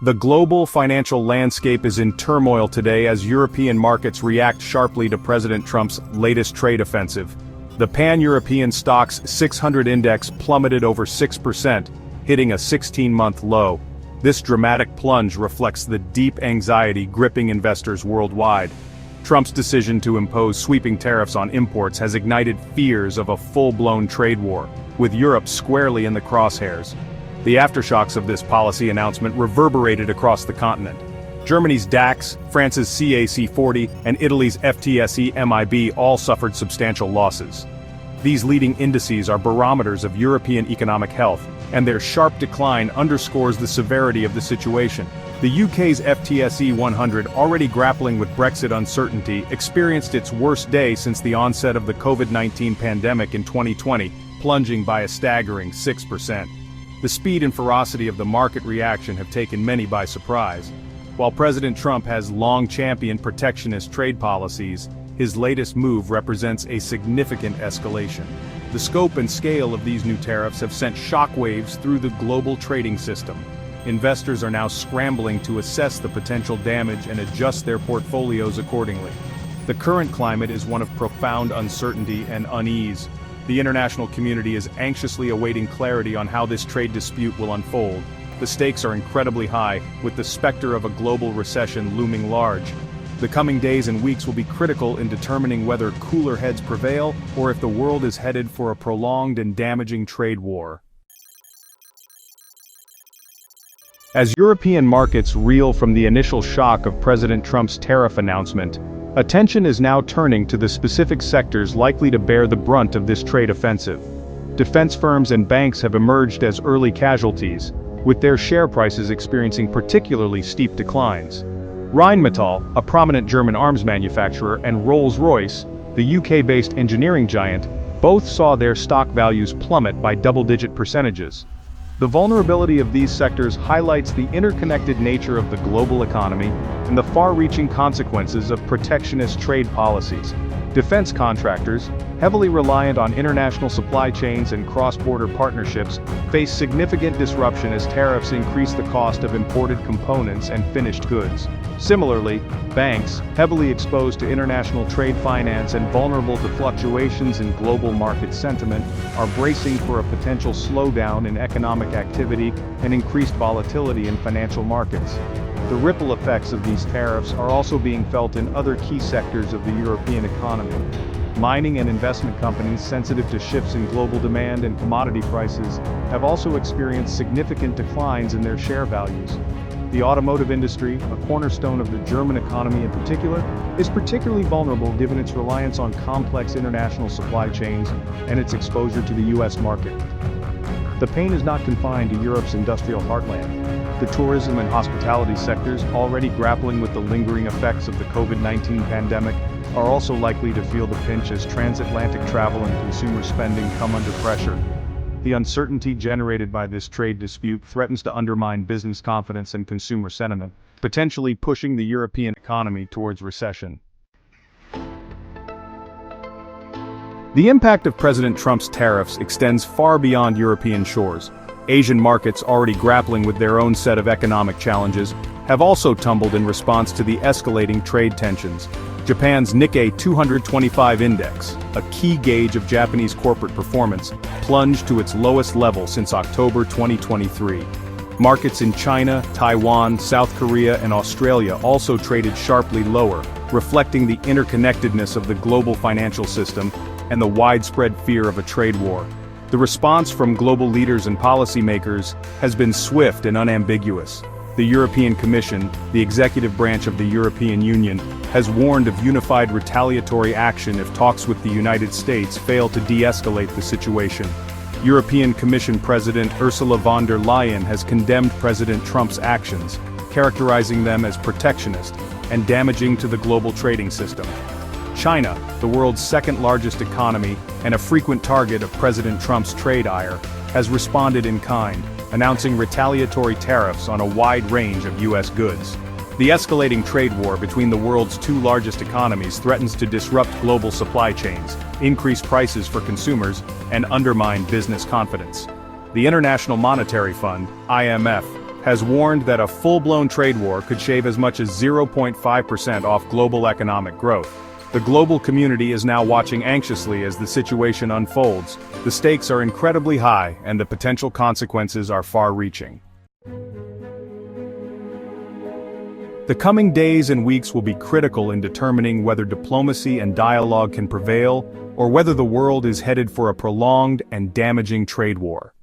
The global financial landscape is in turmoil today as European markets react sharply to President Trump's latest trade offensive. The pan-European Stoxx 600 index plummeted over 6%, hitting a 16-month low. This dramatic plunge reflects the deep anxiety gripping investors worldwide. Trump's decision to impose sweeping tariffs on imports has ignited fears of a full-blown trade war, with Europe squarely in the crosshairs. The aftershocks of this policy announcement reverberated across the continent. Germany's DAX, France's CAC 40, and Italy's FTSE MIB all suffered substantial losses. These leading indices are barometers of European economic health, and their sharp decline underscores the severity of the situation. The UK's FTSE 100, already grappling with Brexit uncertainty, experienced its worst day since the onset of the COVID-19 pandemic in 2020, plunging by a staggering 6%. The speed and ferocity of the market reaction have taken many by surprise. While President Trump has long championed protectionist trade policies, his latest move represents a significant escalation. The scope and scale of these new tariffs have sent shockwaves through the global trading system. Investors are now scrambling to assess the potential damage and adjust their portfolios accordingly. The current climate is one of profound uncertainty and unease. The international community is anxiously awaiting clarity on how this trade dispute will unfold. The stakes are incredibly high, with the specter of a global recession looming large. The coming days and weeks will be critical in determining whether cooler heads prevail or if the world is headed for a prolonged and damaging trade war. As European markets reel from the initial shock of President Trump's tariff announcement, attention is now turning to the specific sectors likely to bear the brunt of this trade offensive. Defense firms and banks have emerged as early casualties, with their share prices experiencing particularly steep declines. Rheinmetall, a prominent German arms manufacturer, and Rolls-Royce, the UK-based engineering giant, both saw their stock values plummet by double-digit percentages. The vulnerability of these sectors highlights the interconnected nature of the global economy and the far-reaching consequences of protectionist trade policies. Defense contractors, heavily reliant on international supply chains and cross-border partnerships, face significant disruption as tariffs increase the cost of imported components and finished goods. Similarly, banks, heavily exposed to international trade finance and vulnerable to fluctuations in global market sentiment, are bracing for a potential slowdown in economic activity and increased volatility in financial markets. The ripple effects of these tariffs are also being felt in other key sectors of the European economy. Mining and investment companies sensitive to shifts in global demand and commodity prices have also experienced significant declines in their share values. The automotive industry, a cornerstone of the German economy in particular, is particularly vulnerable given its reliance on complex international supply chains and its exposure to the US market. The pain is not confined to Europe's industrial heartland. The tourism and hospitality sectors, already grappling with the lingering effects of the COVID-19 pandemic, are also likely to feel the pinch as transatlantic travel and consumer spending come under pressure. The uncertainty generated by this trade dispute threatens to undermine business confidence and consumer sentiment, potentially pushing the European economy towards recession. The impact of President Trump's tariffs extends far beyond European shores. Asian markets, already grappling with their own set of economic challenges, have also tumbled in response to the escalating trade tensions. Japan's Nikkei 225 index, a key gauge of Japanese corporate performance, plunged to its lowest level since October 2023. Markets in China, Taiwan, South Korea, and Australia also traded sharply lower, reflecting the interconnectedness of the global financial system and the widespread fear of a trade war. The response from global leaders and policymakers has been swift and unambiguous. The European Commission, the executive branch of the European Union, has warned of unified retaliatory action if talks with the United States fail to de-escalate the situation. European Commission President Ursula von der Leyen has condemned President Trump's actions, characterizing them as protectionist and damaging to the global trading system. China, the world's second-largest economy and a frequent target of President Trump's trade ire, has responded in kind, announcing retaliatory tariffs on a wide range of U.S. goods. The escalating trade war between the world's two largest economies threatens to disrupt global supply chains, increase prices for consumers, and undermine business confidence. The International Monetary Fund, IMF, has warned that a full-blown trade war could shave as much as 0.5% off global economic growth. The global community is now watching anxiously as the situation unfolds. The stakes are incredibly high, and the potential consequences are far-reaching. The coming days and weeks will be critical in determining whether diplomacy and dialogue can prevail, or whether the world is headed for a prolonged and damaging trade war.